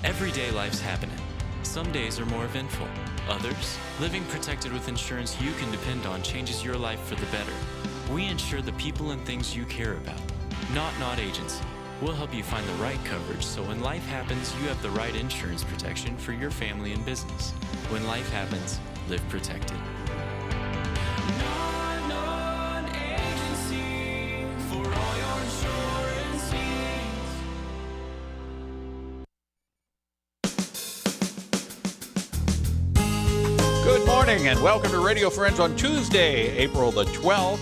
Everyday life's happening. Some days are more eventful. Others, living protected with insurance you can depend on changes your life for the better. We insure the people and things you care about. Not Agency. We'll help you find the right coverage so when life happens, you have the right insurance protection for your family and business. When life happens, live protected. Agency for all your insurance needs. Good morning and welcome to Radio Friends on Tuesday, April the 12th.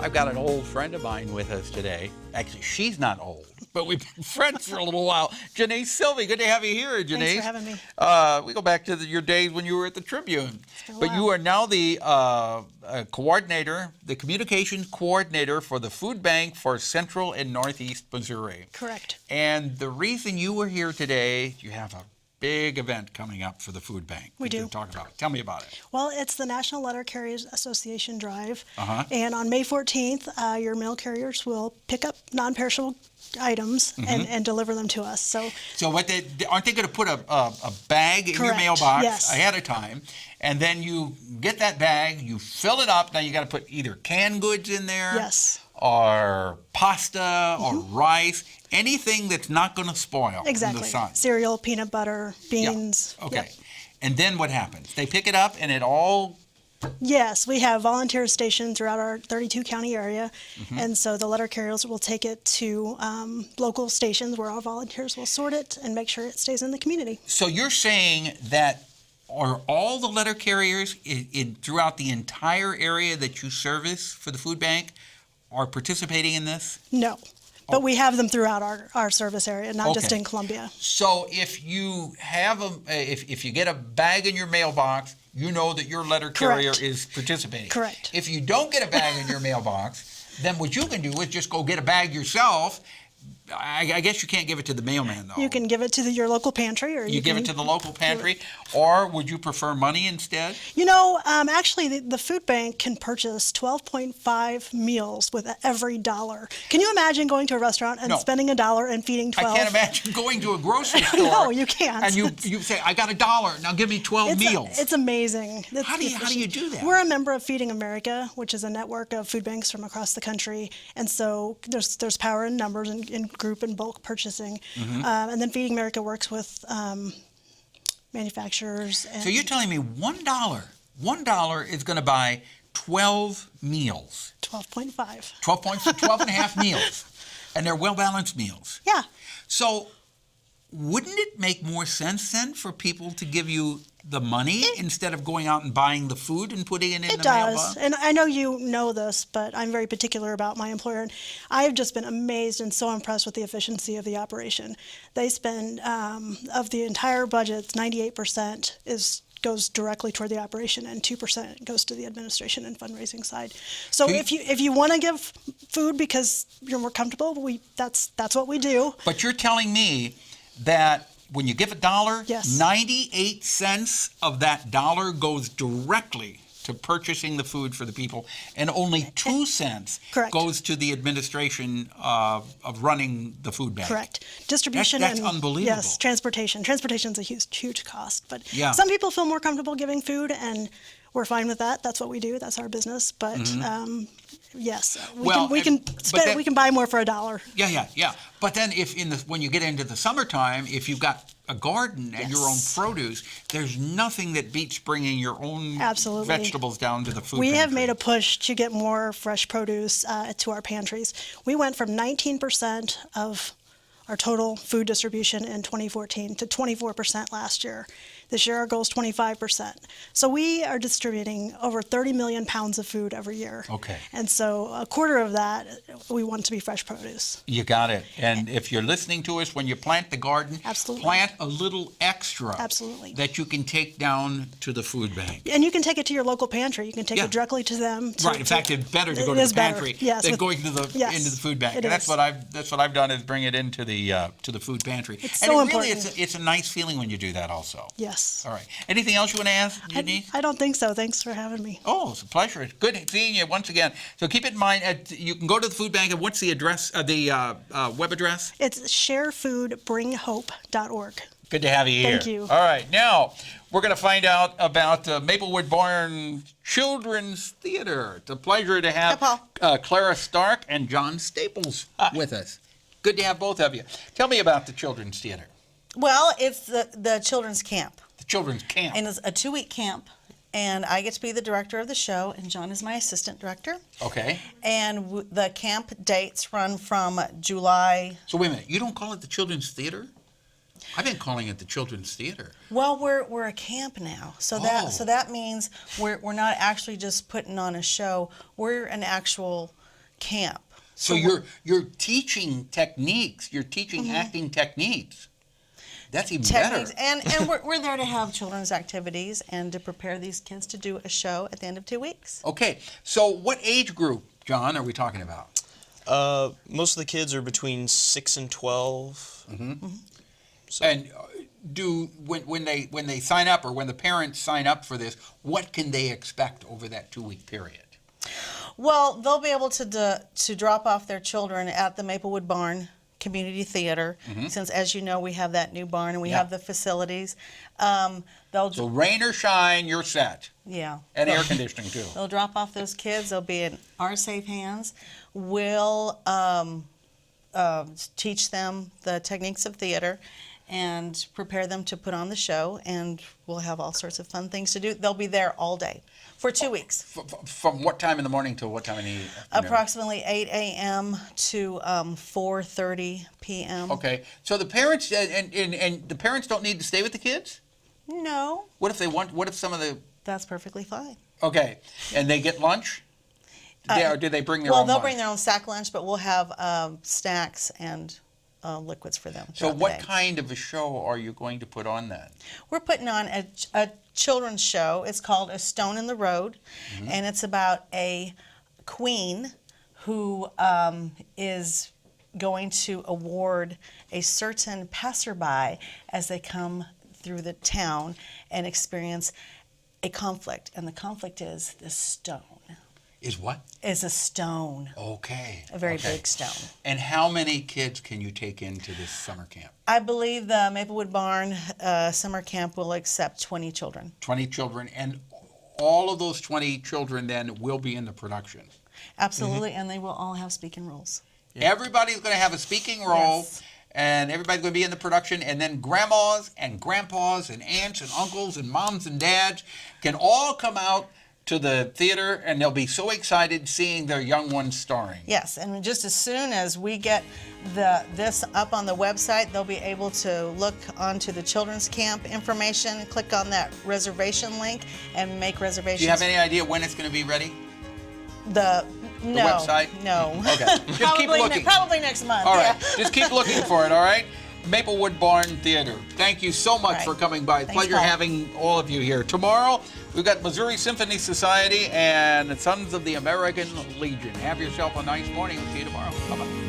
I've got an old friend of mine with us today. Actually, she's not old, but we've been friends for a little while. Janese Silvey, good to have you here, Janese. Thanks for having me. We go back to your days when you were at the Tribune. But you are now the coordinator, the communications coordinator for the food bank for Central and Northeast Missouri. Correct. And the reason you were here today, you have a big event coming up for the food bank. We do. Talk about it. Tell me about it. Well, it's the National Letter Carriers Association Drive. Uh-huh. And on May 14th, your mail carriers will pick up non-perishable items and deliver them to us. So what aren't they going to put a bag in your Correct. mailbox Yes. ahead of time, and then you get that bag, you fill it up, now you got to put either canned goods in there, Yes. or pasta or rice, anything that's not going to spoil Exactly. in the sun. Cereal, peanut butter, beans. Yeah. Okay. Yep. And then what happens? They pick it up and it all... Yes, we have volunteers stationed throughout our 32 county area, and so the letter carriers will take it to local stations where our volunteers will sort it and make sure it stays in the community. So you're saying that are all the letter carriers throughout the entire area that you service for the food bank are participating in this? No, but we have them throughout our service area, not just Okay. in Columbia. So if you have if you get a bag in your mailbox, you know that your letter carrier Correct. is participating. Correct. If you don't get a bag in your mailbox, then what you can do is just go get a bag yourself. I guess you can't give it to the mailman, though. You can give it to your local pantry, or You give it to the local pantry, or would you prefer money instead? You know, actually, the food bank can purchase 12.5 meals with every dollar. Can you imagine going to a restaurant and No. spending $1 and feeding 12? I can't imagine going to a grocery store. No, you can't. And you say, I got $1, now give me 12 meals. It's amazing. How do you do that? We're a member of Feeding America, which is a network of food banks from across the country, and so there's power in numbers and in group and bulk purchasing, and then Feeding America works with manufacturers. And So you're telling me $1 is going to buy 12 meals, 12.5. 12 and a half meals, and they're well-balanced meals. Yeah. So wouldn't it make more sense then for people to give you the money instead of going out and buying the food and putting it in the mailbox? It does, and I know you know this, but I'm very particular about my employer, and I've just been amazed and so impressed with the efficiency of the operation. They spend, of the entire budget, 98% goes directly toward the operation, and 2% goes to the administration and fundraising side. So if you want to give food because you're more comfortable, that's what we do. But you're telling me that when you give $1, Yes. 98 cents of that dollar goes directly to purchasing the food for the people, and only 2 cents Correct. goes to the administration of running the food bank. Correct. Distribution That's and unbelievable. yes, transportation. Transportation's a huge cost, but Yeah. some people feel more comfortable giving food, and we're fine with that. That's what we do. That's our business. But yes, we can buy more for $1. Yeah. But then when you get into the summertime, if you've got a garden and your own Yes. produce, there's nothing that beats bringing your own Absolutely. vegetables down to the food We pantry. have made a push to get more fresh produce to our pantries. We went from 19% of our total food distribution in 2014 to 24% last year. This year, our goal is 25%. So we are distributing over 30 million pounds of food every year. Okay. And so a quarter of that, we want to be fresh produce. You got it. And if you're listening to us, when you plant the garden, Absolutely. plant a little extra Absolutely. that you can take down to the food bank. And you can take it to your local pantry. You can take Yeah. it directly to them. Right. In fact, it's better to go It to is the better. pantry Yes, than with- going to the yes, into the food bank. it And that's is. what I've done is bring it into the food pantry. It's and so really important. it's a nice feeling when you do that also. Yes. All right. Anything else you want to ask, Janese? I don't think so. Thanks for having me. Oh, it's a pleasure. It's good seeing you once again. So keep it in mind, you can go to the food bank, and what's the address, the web address? It's sharefoodbringhope.org. Good to have you here. Thank you. All right, now we're going to find out about Maplewood Barn Children's Theater. It's a pleasure to have Clara Stark and John Staples with us. Good to have both of you. Tell me about the Children's Theater. Well, it's the children's camp. The Children's Camp. And it's a 2-week camp. And I get to be the director of the show, and John is my assistant director. Okay. And the camp dates run from July. So wait a minute, you don't call it the Children's Theater? I've been calling it the Children's Theater. Well, we're a camp now, so that means we're not actually just putting on a show. We're an actual camp. So you're teaching techniques. You're teaching acting techniques. That's even better. And we're there to have children's activities and to prepare these kids to do a show at the end of 2 weeks. Okay, so what age group, John, are we talking about? Most of the kids are between 6 and 12. Mm-hmm. So. And when they sign up, or when the parents sign up for this, what can they expect over that 2-week period? Well, they'll be able to drop off their children at the Maplewood Barn Community Theater, since, as you know, we have that new barn and we have the facilities. So rain or shine, you're set. Yeah. And air conditioning too. They'll drop off those kids. They'll be in our safe hands. We'll teach them the techniques of theater and prepare them to put on the show, and we'll have all sorts of fun things to do. They'll be there all day for 2 weeks. From what time in the morning to what time in the afternoon? Approximately 8 a.m. to 4:30 p.m. Okay, so the parents and the parents don't need to stay with the kids? No. What if they want? What if some of the? That's perfectly fine. Okay, and they get lunch? Or do they bring their own lunch? Well, they'll bring their own sack lunch, but we'll have snacks and liquids for them. So what kind of a show are you going to put on then? We're putting on a children's show. It's called A Stone in the Road, and it's about a queen who is going to award a certain passerby as they come through the town and experience a conflict. And the conflict is this stone. Is what? Is a stone. Okay. A very big stone. And how many kids can you take into this summer camp? I believe the Maplewood Barn summer camp will accept 20 children. 20 children, and all of those 20 children then will be in the production. Absolutely, and they will all have speaking roles. Yeah. Everybody's going to have a speaking role. Yes. And everybody's going to be in the production, and then grandmas and grandpas and aunts and uncles and moms and dads can all come out to the theater, and they'll be so excited seeing their young ones starring. Yes, and just as soon as we get this up on the website, they'll be able to look onto the children's camp information, click on that reservation link, and make reservations. Do you have any idea when it's going to be ready? The website? No. Okay. Just keep looking. Probably next month. All right. Just keep looking for it, all right? Maplewood Barn Theater. Thank you so much for coming by. Thanks, Pleasure Paul. having all of you here. Tomorrow, we've got Missouri Symphony Society and Sons of the American Legion. Have yourself a nice morning. We'll see you tomorrow. Bye-bye.